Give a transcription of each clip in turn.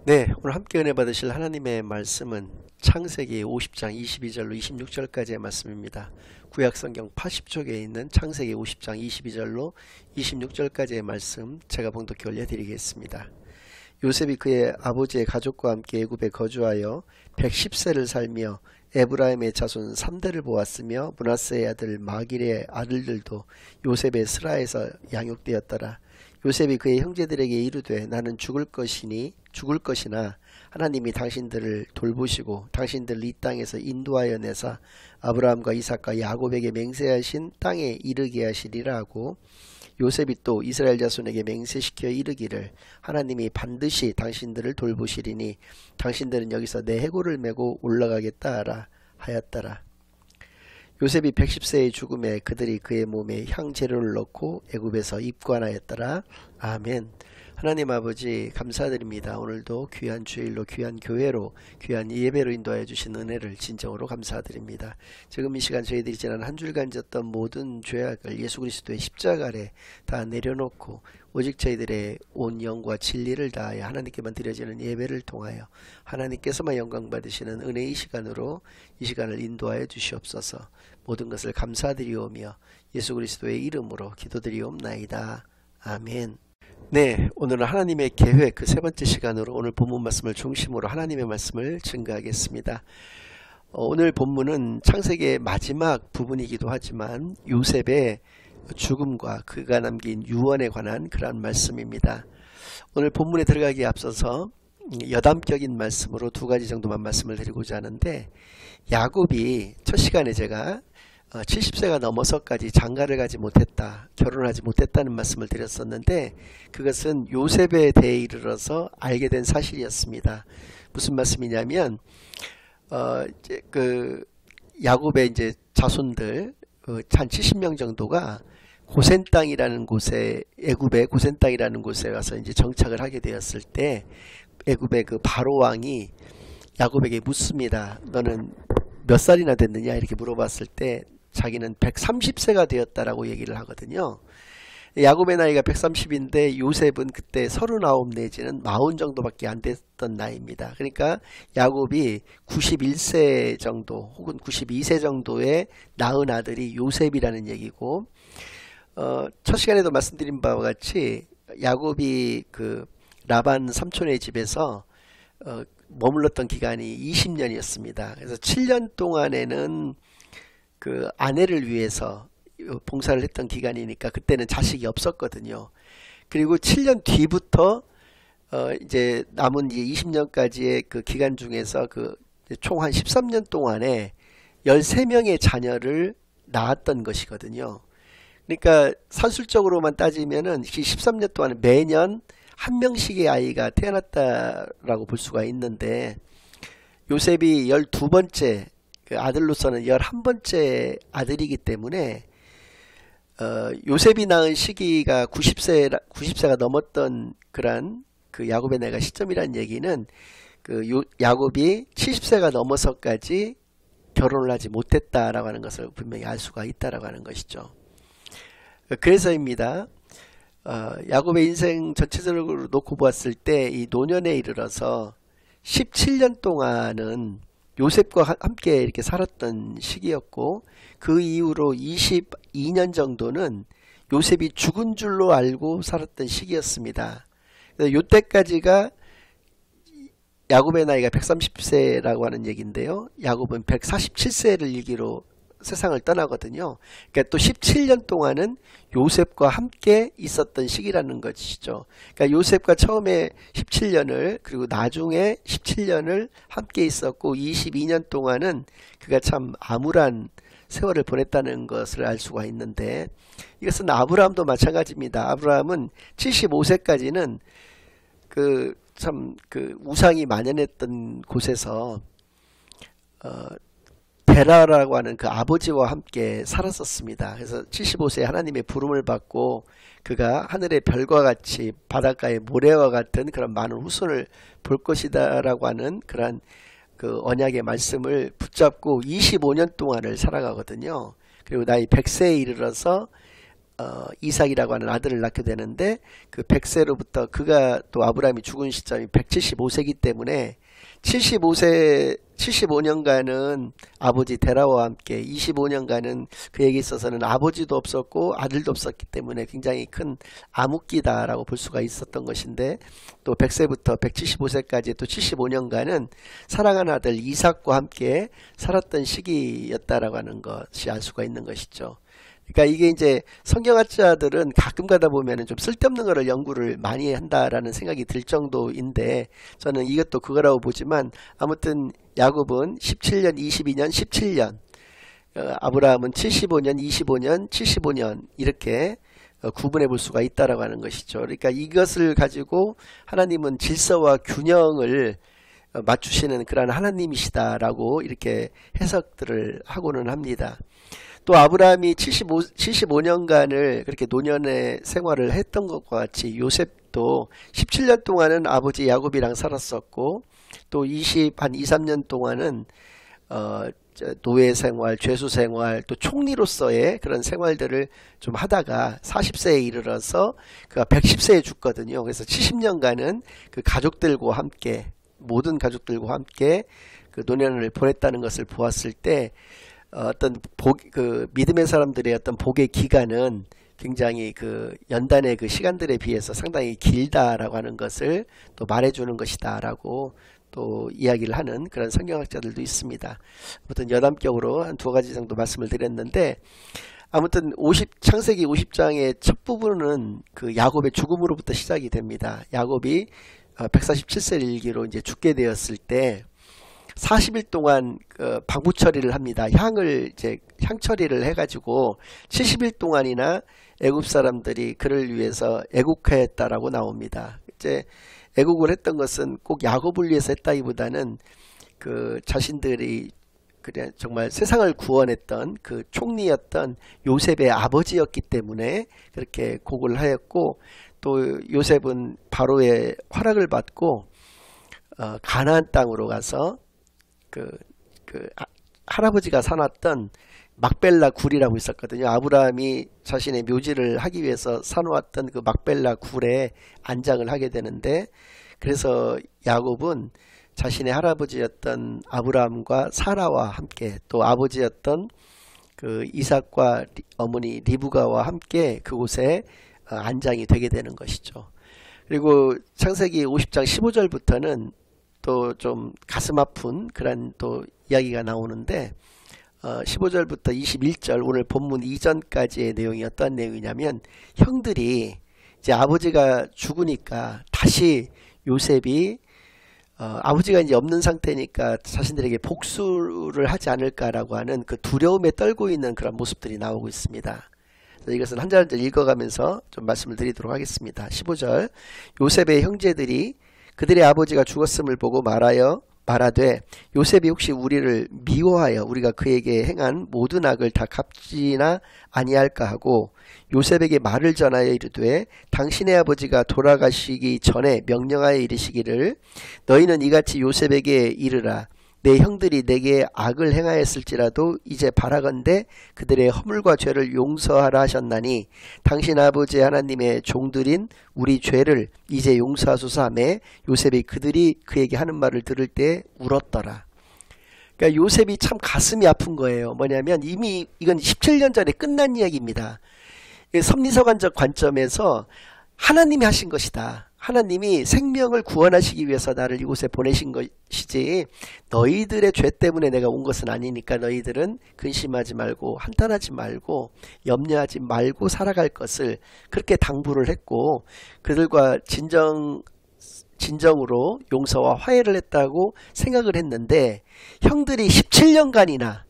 네, 오늘 함께 은혜 받으실 하나님의 말씀은 창세기 50장 22절로 26절까지의 말씀입니다. 구약성경 80쪽에 있는 창세기 50장 22절로 26절까지의 말씀 제가 봉독해 올려드리겠습니다. 요셉이 그의 아버지의 가족과 함께 애굽에 거주하여 110세를 살며 에브라임의 자손 3대를 보았으며 므낫세의 아들 마길의 아들들도 요셉의 스라에서 양육되었더라. 요셉이 그의 형제들에게 이르되 나는 죽을 것이나 하나님이 당신들을 돌보시고 당신들을 이 땅에서 인도하여 내사 아브라함과 이삭과 야곱에게 맹세하신 땅에 이르게 하시리라 하고, 요셉이 또 이스라엘 자손에게 맹세시켜 이르기를 하나님이 반드시 당신들을 돌보시리니 당신들은 여기서 내 해골을 메고 올라가겠다 하였더라. 요셉이 110세의 죽음에 그들이 그의 몸에 향재료를 넣고 애굽에서 입관하였더라. 아멘. 하나님 아버지 감사드립니다. 오늘도 귀한 주일로 귀한 교회로 귀한 예배로 인도하여 주신 은혜를 진정으로 감사드립니다. 지금 이 시간 저희들이 지난 한 주일간 졌던 모든 죄악을 예수 그리스도의 십자가 아래 다 내려놓고 오직 저희들의 온 영과 진리를 다하여 하나님께만 드려지는 예배를 통하여 하나님께서만 영광 받으시는 은혜의 시간으로 이 시간을 인도하여 주시옵소서. 모든 것을 감사드리오며 예수 그리스도의 이름으로 기도드리옵나이다. 아멘. 네, 오늘은 하나님의 계획 그 세 번째 시간으로 오늘 본문 말씀을 중심으로 하나님의 말씀을 증거하겠습니다. 오늘 본문은 창세기의 마지막 부분이기도 하지만 요셉의 죽음과 그가 남긴 유언에 관한 그러한 말씀입니다. 오늘 본문에 들어가기에 앞서서 여담격인 말씀으로 두 가지 정도만 말씀을 드리고자 하는데, 야곱이 첫 시간에 제가 70세가 넘어서까지 장가를 가지 못했다, 결혼하지 못했다는 말씀을 드렸었는데 그것은 요셉에 대해 이르러서 알게 된 사실이었습니다. 무슨 말씀이냐면 이제 그 야곱의 이제 자손들 한 70명 정도가 고센 땅이라는 곳에, 애굽의 고센 땅이라는 곳에 가서 이제 정착을 하게 되었을 때 애굽의 그 바로 왕이 야곱에게 묻습니다. 너는 몇 살이나 됐느냐 이렇게 물어봤을 때 자기는 130세가 되었다라고 얘기를 하거든요. 야곱의 나이가 130인데 요셉은 그때 39 내지는 40 정도밖에 안 됐던 나이입니다. 그러니까 야곱이 91세 정도 혹은 92세 정도의 낳은 아들이 요셉이라는 얘기고, 첫 시간에도 말씀드린 바와 같이 야곱이 그 라반 삼촌의 집에서 머물렀던 기간이 20년이었습니다. 그래서 7년 동안에는 그 아내를 위해서 봉사를 했던 기간이니까 그때는 자식이 없었거든요. 그리고 7년 뒤부터 이제 남은 이제 20년까지의 그 기간 중에서 그 총 한 13년 동안에 13명의 자녀를 낳았던 것이거든요. 그러니까 산술적으로만 따지면은 13년 동안 매년 한 명씩의 아이가 태어났다라고 볼 수가 있는데, 요셉이 12번째 그 아들로서는 11번째 아들이기 때문에 요셉이 낳은 시기가 90세가 넘었던 그런 그 야곱의 나이가 시점이라는 얘기는 그 야곱이 70세가 넘어서까지 결혼을 하지 못했다라고 하는 것을 분명히 알 수가 있다라고 하는 것이죠. 그래서입니다. 야곱의 인생 전체적으로 놓고 보았을 때 이 노년에 이르러서 17년 동안은 요셉과 함께 이렇게 살았던 시기였고, 그 이후로 22년 정도는 요셉이 죽은 줄로 알고 살았던 시기였습니다. 그래서 요때까지가 야곱의 나이가 130세라고 하는 얘기인데요. 야곱은 147세를 일기로 세상을 떠나거든요. 그러니까 또 17년 동안은 요셉과 함께 있었던 시기라는 것이죠. 그러니까 요셉과 처음에 17년을 그리고 나중에 17년을 함께 있었고 22년 동안은 그가 참 암울한 세월을 보냈다는 것을 알 수가 있는데, 이것은 아브라함도 마찬가지입니다. 아브라함은 75세까지는 그 참 그 우상이 만연했던 곳에서 데라라고 하는 그 아버지와 함께 살았었습니다. 그래서 75세에 하나님의 부름을 받고 그가 하늘의 별과 같이 바닷가의 모래와 같은 그런 많은 후손을 볼 것이다 라고 하는 그런 그 언약의 말씀을 붙잡고 25년 동안을 살아가거든요. 그리고 나이 100세에 이르러서 이삭이라고 하는 아들을 낳게 되는데 그 100세로부터 그가 또 아브라함이 죽은 시점이 175세이기 때문에 75년간은 아버지 데라와 함께 25년간은 그에게 있어서는 아버지도 없었고 아들도 없었기 때문에 굉장히 큰 암흑기다라고 볼 수가 있었던 것인데 또 100세부터 175세까지 또 75년간은 사랑하는 아들 이삭과 함께 살았던 시기였다라고 하는 것이 알 수가 있는 것이죠. 그러니까 이게 이제 성경학자들은 가끔 가다 보면은 좀 쓸데없는 거를 연구를 많이 한다라는 생각이 들 정도인데 저는 이것도 그거라고 보지만 아무튼 야곱은 17년, 22년, 17년, 아브라함은 75년, 25년, 75년 이렇게 구분해 볼 수가 있다라고 하는 것이죠. 그러니까 이것을 가지고 하나님은 질서와 균형을 맞추시는 그러한 하나님이시다라고 이렇게 해석들을 하고는 합니다. 또 아브라함이 75년간을 그렇게 노년의 생활을 했던 것과 같이 요셉도 17년 동안은 아버지 야곱이랑 살았었고 또 한 2, 3년 동안은 노예 생활, 죄수 생활, 또 총리로서의 그런 생활들을 좀 하다가 40세에 이르러서 그가 110세에 죽거든요. 그래서 70년간은 그 가족들과 함께 모든 가족들과 함께 그 노년을 보냈다는 것을 보았을 때 어떤 그 믿음의 사람들의 어떤 복의 기간은 굉장히 그 연단의 그 시간들에 비해서 상당히 길다라고 하는 것을 또 말해주는 것이다라고 또 이야기를 하는 그런 성경학자들도 있습니다. 아무튼 여담격으로 한 두 가지 정도 말씀을 드렸는데 아무튼 창세기 50장의 첫 부분은 그 야곱의 죽음으로부터 시작이 됩니다. 야곱이 147세를 일기로 이제 죽게 되었을 때 40일 동안 방부 처리를 합니다. 향 처리를 해가지고 70일 동안이나 애굽 사람들이 그를 위해서 애국하였다라고 나옵니다. 이제 애국을 했던 것은 꼭 야곱을 위해서 했다기보다는 그 자신들이 그냥 정말 세상을 구원했던 그 총리였던 요셉의 아버지였기 때문에 그렇게 곡을 하였고 또 요셉은 바로의 허락을 받고 가나안 땅으로 가서 할아버지가 사놨던 막벨라 굴이라고 있었거든요. 아브라함이 자신의 묘지를 하기 위해서 사놓았던 그 막벨라 굴에 안장을 하게 되는데 그래서 야곱은 자신의 할아버지였던 아브라함과 사라와 함께 또 아버지였던 그 이삭과 어머니 리브가와 함께 그곳에 안장이 되게 되는 것이죠. 그리고 창세기 50장 15절부터는 또 좀 가슴 아픈 그런 또 이야기가 나오는데 15절부터 21절 오늘 본문 이전까지의 내용이 어떤 내용이냐면 형들이 이제 아버지가 죽으니까 다시 요셉이 아버지가 이제 없는 상태니까 자신들에게 복수를 하지 않을까라고 하는 그 두려움에 떨고 있는 그런 모습들이 나오고 있습니다. 이것은 한 절 한 절 읽어가면서 좀 말씀을 드리도록 하겠습니다. 15절 요셉의 형제들이 그들의 아버지가 죽었음을 보고 말하되 요셉이 혹시 우리를 미워하여 우리가 그에게 행한 모든 악을 다 갚지나 아니할까 하고 요셉에게 말을 전하여 이르되 당신의 아버지가 돌아가시기 전에 명령하여 이르시기를 너희는 이같이 요셉에게 이르라 내 형들이 내게 악을 행하였을지라도 이제 바라건대 그들의 허물과 죄를 용서하라 하셨나니 당신 아버지 하나님의 종들인 우리 죄를 이제 용서하소서 하매 요셉이 그들이 그에게 하는 말을 들을 때 울었더라. 그러니까 요셉이 참 가슴이 아픈 거예요. 뭐냐면 이미 이건 17년 전에 끝난 이야기입니다. 섭리서관적 관점에서 하나님이 하신 것이다. 하나님이 생명을 구원하시기 위해서 나를 이곳에 보내신 것이지 너희들의 죄 때문에 내가 온 것은 아니니까 너희들은 근심하지 말고 한탄하지 말고 염려하지 말고 살아갈 것을 그렇게 당부를 했고 그들과 진정으로 용서와 화해를 했다고 생각을 했는데 형들이 17년간이나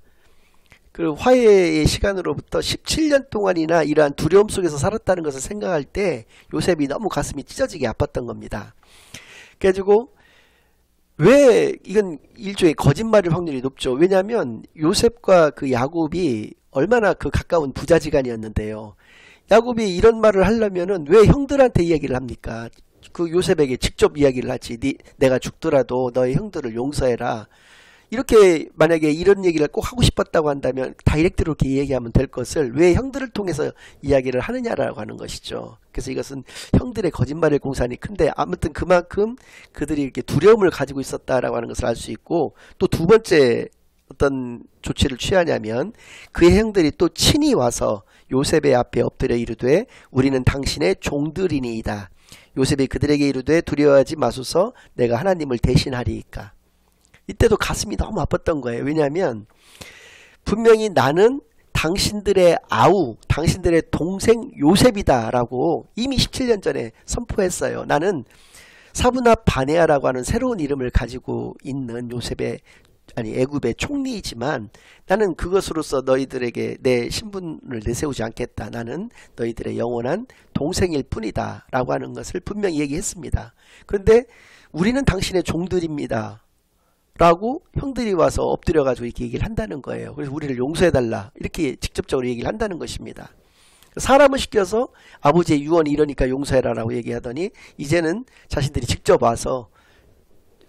그 화해의 시간으로부터 17년 동안이나 이러한 두려움 속에서 살았다는 것을 생각할 때 요셉이 너무 가슴이 찢어지게 아팠던 겁니다. 그래가지고 왜 이건 일종의 거짓말일 확률이 높죠. 왜냐하면 요셉과 그 야곱이 얼마나 그 가까운 부자지간이었는데요. 야곱이 이런 말을 하려면은 왜 형들한테 이야기를 합니까? 그 요셉에게 직접 이야기를 하지. 내가 죽더라도 너의 형들을 용서해라. 이렇게 만약에 이런 얘기를 꼭 하고 싶었다고 한다면 다이렉트로 이렇게 얘기하면 될 것을 왜 형들을 통해서 이야기를 하느냐라고 하는 것이죠. 그래서 이것은 형들의 거짓말의 공산이 큰데 아무튼 그만큼 그들이 이렇게 두려움을 가지고 있었다라고 하는 것을 알 수 있고, 또 두 번째 어떤 조치를 취하냐면 그의 형들이 또 친히 와서 요셉의 앞에 엎드려 이르되 우리는 당신의 종들이니이다. 요셉이 그들에게 이르되 두려워하지 마소서 내가 하나님을 대신하리이까. 이때도 가슴이 너무 아팠던 거예요. 왜냐하면 분명히 나는 당신들의 아우, 당신들의 동생 요셉이다 라고 이미 17년 전에 선포했어요. 나는 사브나 바네아라고 하는 새로운 이름을 가지고 있는 애굽의 총리이지만 나는 그것으로서 너희들에게 내 신분을 내세우지 않겠다. 나는 너희들의 영원한 동생일 뿐이다 라고 하는 것을 분명히 얘기했습니다. 그런데 우리는 당신의 종들입니다 라고 형들이 와서 엎드려 가지고 이렇게 얘기를 한다는 거예요. 그래서 우리를 용서해달라 이렇게 직접적으로 얘기를 한다는 것입니다. 사람을 시켜서 아버지의 유언이 이러니까 용서해라 라고 얘기하더니 이제는 자신들이 직접 와서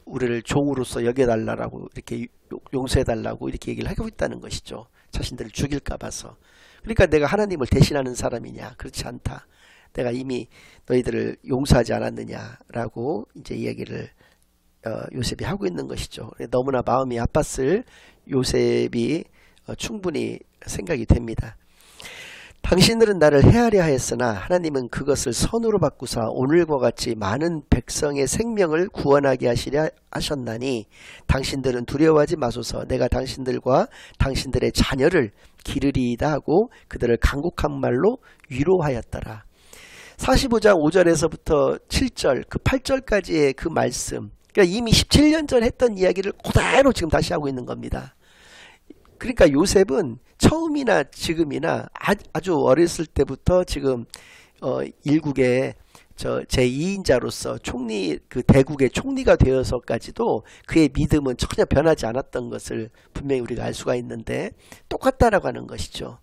우리를 종으로서 여겨달라고 이렇게 용서해달라고 이렇게 얘기를 하고 있다는 것이죠. 자신들을 죽일까 봐서. 그러니까 내가 하나님을 대신하는 사람이냐? 그렇지 않다. 내가 이미 너희들을 용서하지 않았느냐라고 이제 이야기를 요셉이 하고 있는 것이죠. 너무나 마음이 아팠을 요셉이 충분히 생각이 됩니다. 당신들은 나를 해하려 하였으나 하나님은 그것을 선으로 바꾸사 오늘과 같이 많은 백성의 생명을 구원하게 하시려 하셨나니 당신들은 두려워하지 마소서 내가 당신들과 당신들의 자녀를 기르리이다 하고 그들을 간곡한 말로 위로하였더라. 45장 5절에서부터 7절 그 8절까지의 그 말씀, 그러니까 이미 17년 전 했던 이야기를 그대로 지금 다시 하고 있는 겁니다. 그러니까 요셉은 처음이나 지금이나 아주 어렸을 때부터 지금 일국의 제2인자로서 총리, 그 대국의 총리가 되어서까지도 그의 믿음은 전혀 변하지 않았던 것을 분명히 우리가 알 수가 있는데 똑같다라고 하는 것이죠.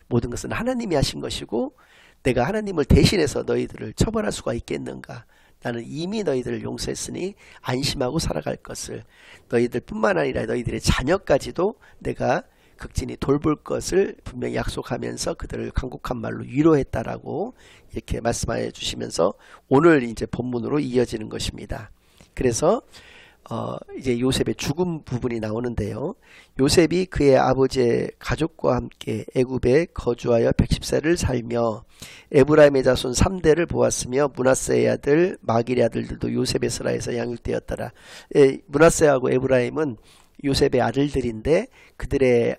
모든 것은 하나님이 하신 것이고 내가 하나님을 대신해서 너희들을 처벌할 수가 있겠는가. 나는 이미 너희들을 용서했으니 안심하고 살아갈 것을, 너희들 뿐만 아니라 너희들의 자녀까지도 내가 극진히 돌볼 것을 분명히 약속하면서 그들을 간곡한 말로 위로했다라고 이렇게 말씀해 주시면서 오늘 이제 본문으로 이어지는 것입니다. 그래서 이제 요셉의 죽음 부분이 나오는데요. 요셉이 그의 아버지의 가족과 함께 애굽에 거주하여 110세를 살며 에브라임의 자손 3대를 보았으며 므낫세의 아들 마길의 아들들도 요셉의 스라에서 양육되었더라. 므낫세하고 에브라임은 요셉의 아들들인데 그들의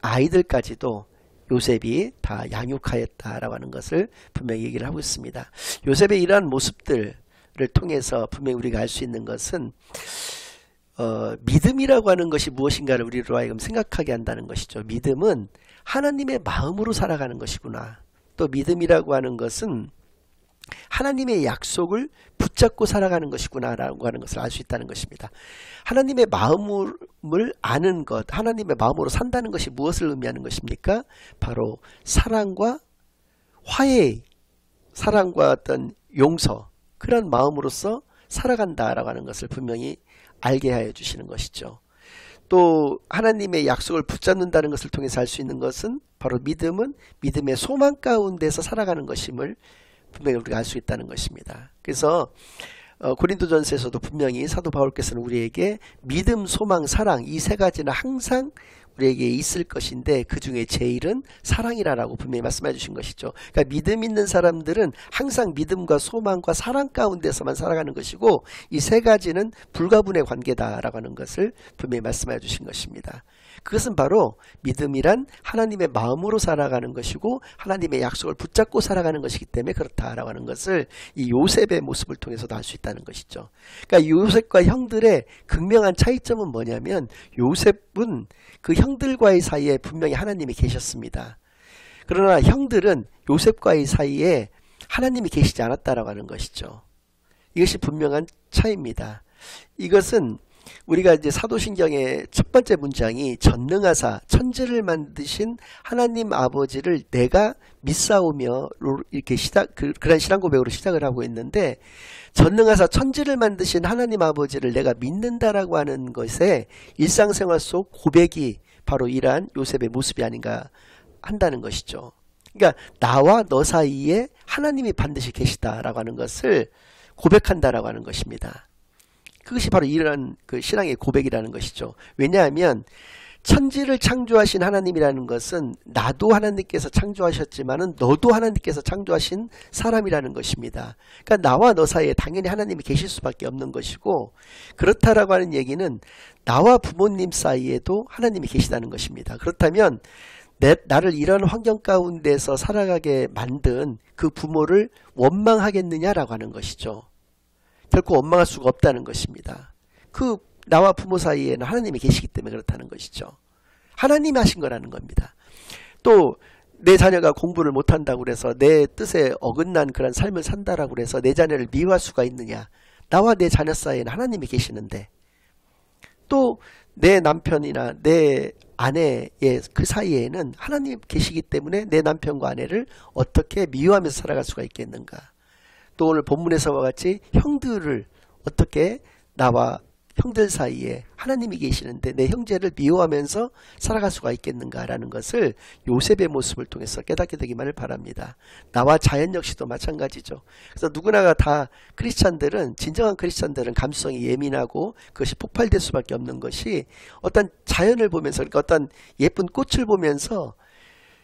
아이들까지도 요셉이 다 양육하였다라고 하는 것을 분명히 얘기를 하고 있습니다. 요셉의 이러한 모습들을 통해서 분명히 우리가 알 수 있는 것은 믿음이라고 하는 것이 무엇인가를 우리로 하여금 생각하게 한다는 것이죠. 믿음은 하나님의 마음으로 살아가는 것이구나. 또 믿음이라고 하는 것은 하나님의 약속을 붙잡고 살아가는 것이구나 라고 하는 것을 알 수 있다는 것입니다. 하나님의 마음을 아는 것, 하나님의 마음으로 산다는 것이 무엇을 의미하는 것입니까? 바로 사랑과 화해, 사랑과 어떤 용서, 그런 마음으로서 살아간다라고 하는 것을 분명히 알게 하여 주시는 것이죠. 또 하나님의 약속을 붙잡는다는 것을 통해서 알 수 있는 것은 바로 믿음은 믿음의 소망 가운데서 살아가는 것임을 분명히 우리가 알 수 있다는 것입니다. 그래서 고린도전서에서도 분명히 사도 바울께서는 우리에게 믿음, 소망, 사랑 이 세 가지는 항상 우리에게 있을 것인데 그 중에 제일은 사랑이라고 분명히 말씀해 주신 것이죠. 그러니까 믿음 있는 사람들은 항상 믿음과 소망과 사랑 가운데서만 살아가는 것이고 이 세 가지는 불가분의 관계다라고 하는 것을 분명히 말씀해 주신 것입니다. 그것은 바로 믿음이란 하나님의 마음으로 살아가는 것이고 하나님의 약속을 붙잡고 살아가는 것이기 때문에 그렇다라고 하는 것을 이 요셉의 모습을 통해서도 알 수 있다는 것이죠. 그러니까 요셉과 형들의 극명한 차이점은 뭐냐면 요셉은 그 형들과의 사이에 분명히 하나님이 계셨습니다. 그러나 형들은 요셉과의 사이에 하나님이 계시지 않았다라고 하는 것이죠. 이것이 분명한 차이입니다. 이것은 우리가 이제 사도신경의 첫 번째 문장이 전능하사 천지를 만드신 하나님 아버지를 내가 믿사오며 이렇게 그런 신앙 고백으로 시작을 하고 있는데, 전능하사 천지를 만드신 하나님 아버지를 내가 믿는다라고 하는 것에 일상생활 속 고백이 바로 이러한 요셉의 모습이 아닌가 한다는 것이죠. 그러니까 나와 너 사이에 하나님이 반드시 계시다라고 하는 것을 고백한다라고 하는 것입니다. 그것이 바로 이런 그 신앙의 고백이라는 것이죠. 왜냐하면 천지를 창조하신 하나님이라는 것은 나도 하나님께서 창조하셨지만은 너도 하나님께서 창조하신 사람이라는 것입니다. 그러니까 나와 너 사이에 당연히 하나님이 계실 수밖에 없는 것이고, 그렇다라고 하는 얘기는 나와 부모님 사이에도 하나님이 계시다는 것입니다. 그렇다면 나를 이런 환경 가운데서 살아가게 만든 그 부모를 원망하겠느냐라고 하는 것이죠. 결코 원망할 수가 없다는 것입니다. 그 나와 부모 사이에는 하나님이 계시기 때문에 그렇다는 것이죠. 하나님이 하신 거라는 겁니다. 또 내 자녀가 공부를 못한다고 그래서 내 뜻에 어긋난 그런 삶을 산다라고 그래서 내 자녀를 미워할 수가 있느냐. 나와 내 자녀 사이에는 하나님이 계시는데, 또 내 남편이나 내 아내의 그 사이에는 하나님 계시기 때문에 내 남편과 아내를 어떻게 미워하면서 살아갈 수가 있겠는가. 또 오늘 본문에서와 같이 형들을 어떻게 나와 형들 사이에 하나님이 계시는데 내 형제를 미워하면서 살아갈 수가 있겠는가라는 것을 요셉의 모습을 통해서 깨닫게 되기만을 바랍니다. 나와 자연 역시도 마찬가지죠. 그래서 누구나가 다 크리스찬들은, 진정한 크리스찬들은 감수성이 예민하고 그것이 폭발될 수밖에 없는 것이, 어떤 자연을 보면서, 그러니까 어떤 예쁜 꽃을 보면서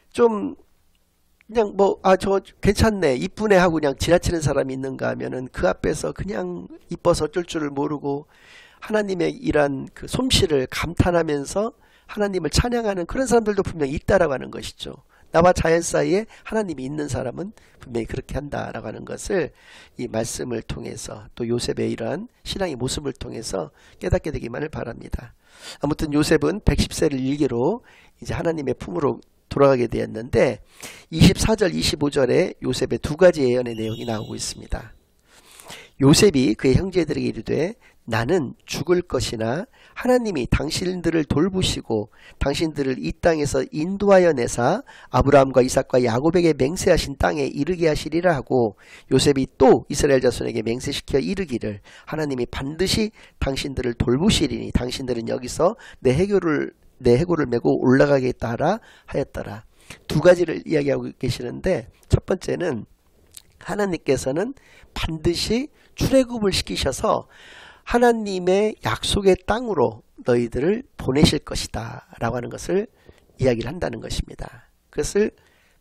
좀 그냥 저 괜찮네, 이쁘네 하고 그냥 지나치는 사람이 있는가 하면은 그 앞에서 그냥 이뻐서 어쩔 줄을 모르고 하나님의 이러한 그 솜씨를 감탄하면서 하나님을 찬양하는 그런 사람들도 분명히 있다라고 하는 것이죠. 나와 자연 사이에 하나님이 있는 사람은 분명히 그렇게 한다라고 하는 것을 이 말씀을 통해서, 또 요셉의 이러한 신앙의 모습을 통해서 깨닫게 되기만을 바랍니다. 아무튼 요셉은 110세를 일기로 이제 하나님의 품으로 돌아가게 되었는데, 24절 25절에 요셉의 두 가지 예언의 내용이 나오고 있습니다. 요셉이 그의 형제들에게 이르되 나는 죽을 것이나 하나님이 당신들을 돌보시고 당신들을 이 땅에서 인도하여 내사 아브라함과 이삭과 야곱에게 맹세하신 땅에 이르게 하시리라 하고, 요셉이 또 이스라엘 자손에게 맹세시켜 이르기를 하나님이 반드시 당신들을 돌보시리니 당신들은 여기서 내 해골을 메고 올라가겠다 하라 하였더라. 두 가지를 이야기하고 계시는데, 첫 번째는 하나님께서는 반드시 출애굽을 시키셔서 하나님의 약속의 땅으로 너희들을 보내실 것이다 라고 하는 것을 이야기를 한다는 것입니다. 그것을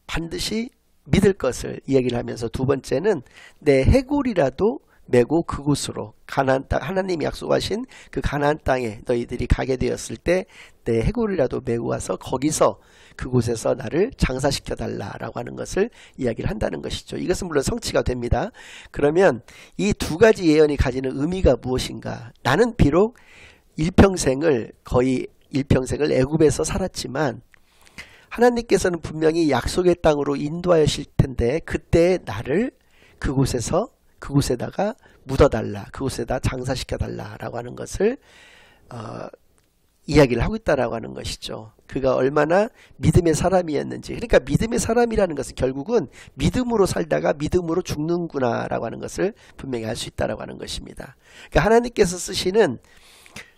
반드시 믿을 것을 이야기를 하면서, 두 번째는 내 해골이라도 메고 그곳으로, 가나안 땅, 하나님이 약속하신 그 가나안 땅에 너희들이 가게 되었을 때 내 해골이라도 메고 와서 거기서 그곳에서 나를 장사시켜 달라라고 하는 것을 이야기를 한다는 것이죠. 이것은 물론 성취가 됩니다. 그러면 이 두 가지 예언이 가지는 의미가 무엇인가? 나는 비록 거의 일평생을 애굽에서 살았지만 하나님께서는 분명히 약속의 땅으로 인도하실 텐데, 그때 나를 그곳에다가 묻어달라, 그곳에다 장사시켜달라 라고 하는 것을 이야기를 하고 있다라고 하는 것이죠. 그가 얼마나 믿음의 사람이었는지. 그러니까 믿음의 사람이라는 것은 결국은 믿음으로 살다가 믿음으로 죽는구나 라고 하는 것을 분명히 알 수 있다라고 하는 것입니다. 그러니까 하나님께서 쓰시는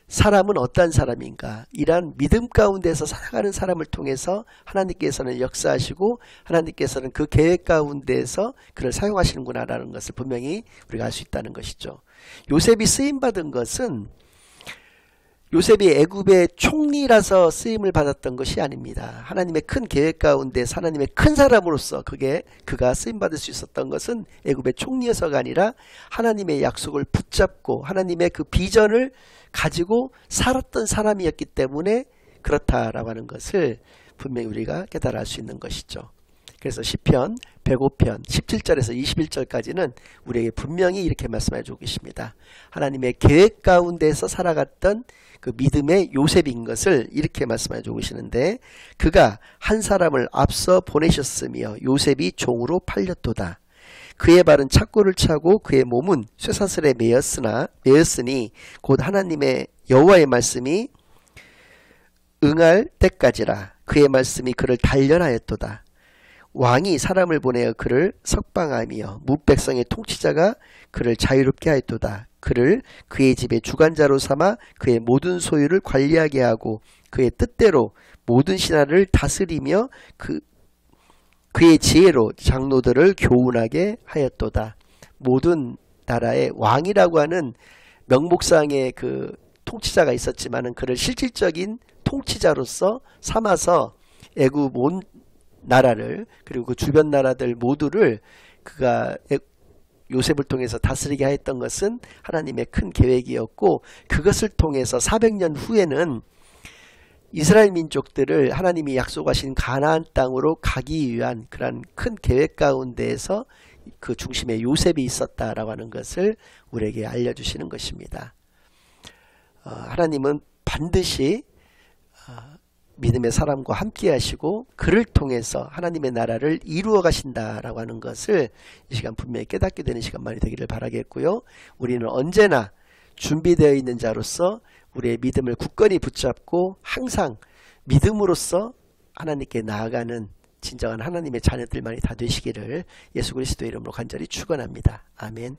사람은 어떤 사람인가, 이러한 믿음 가운데서 살아가는 사람을 통해서 하나님께서는 역사하시고 하나님께서는 그 계획 가운데서 그를 사용하시는구나 라는 것을 분명히 우리가 알 수 있다는 것이죠. 요셉이 쓰임받은 것은 요셉이 애굽의 총리라서 쓰임을 받았던 것이 아닙니다. 하나님의 큰 계획 가운데서 하나님의 큰 사람으로서 그가 쓰임받을 수 있었던 것은 애굽의 총리여서가 아니라 하나님의 약속을 붙잡고 하나님의 그 비전을 가지고 살았던 사람이었기 때문에 그렇다라고 하는 것을 분명히 우리가 깨달아 알 수 있는 것이죠. 그래서 시편 105편 17절에서 21절까지는 우리에게 분명히 이렇게 말씀해 주고 계십니다. 하나님의 계획 가운데서 살아갔던 그 믿음의 요셉인 것을 이렇게 말씀해 주고 계시는데, 그가 한 사람을 앞서 보내셨으며 요셉이 종으로 팔렸도다. 그의 발은 착고를 차고 그의 몸은 쇠사슬에 매였으니 곧 하나님의 여호와의 말씀이 응할 때까지라. 그의 말씀이 그를 단련하였도다. 왕이 사람을 보내어 그를 석방하며 무백성의 통치자가 그를 자유롭게 하였도다. 그를 그의 집의 주관자로 삼아 그의 모든 소유를 관리하게 하고 그의 뜻대로 모든 신하를 다스리며 그의 지혜로 장로들을 교훈하게 하였도다. 모든 나라의 왕이라고 하는 명목상의 그 통치자가 있었지만은 그를 실질적인 통치자로서 삼아서 애굽 온 나라를 그리고 그 주변 나라들 모두를 그가 요셉을 통해서 다스리게 하였던 것은 하나님의 큰 계획이었고, 그것을 통해서 400년 후에는 이스라엘 민족들을 하나님이 약속하신 가나안 땅으로 가기 위한 그런 큰 계획 가운데에서 그 중심에 요셉이 있었다라고 하는 것을 우리에게 알려주시는 것입니다. 하나님은 반드시 믿음의 사람과 함께 하시고 그를 통해서 하나님의 나라를 이루어 가신다라고 하는 것을 이 시간 분명히 깨닫게 되는 시간만이 되기를 바라겠고요. 우리는 언제나 준비되어 있는 자로서 우리의 믿음을 굳건히 붙잡고 항상 믿음으로써 하나님께 나아가는 진정한 하나님의 자녀들만이 다 되시기를 예수 그리스도의 이름으로 간절히 축원합니다. 아멘.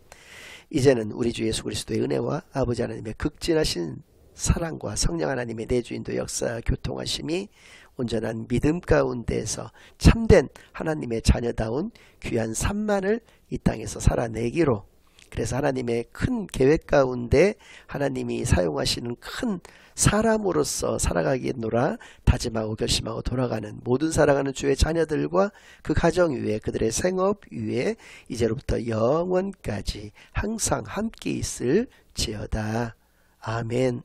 이제는 우리 주 예수 그리스도의 은혜와 아버지 하나님의 극진하신 사랑과 성령 하나님의 내주인도 역사 교통하심이 온전한 믿음 가운데에서 참된 하나님의 자녀다운 귀한 삶만을 이 땅에서 살아내기로, 그래서 하나님의 큰 계획 가운데 하나님이 사용하시는 큰 사람으로서 살아가겠노라 다짐하고 결심하고 돌아가는 모든 사랑하는 주의 자녀들과 그 가정 위에 그들의 생업 위에 이제로부터 영원까지 항상 함께 있을지어다. 아멘.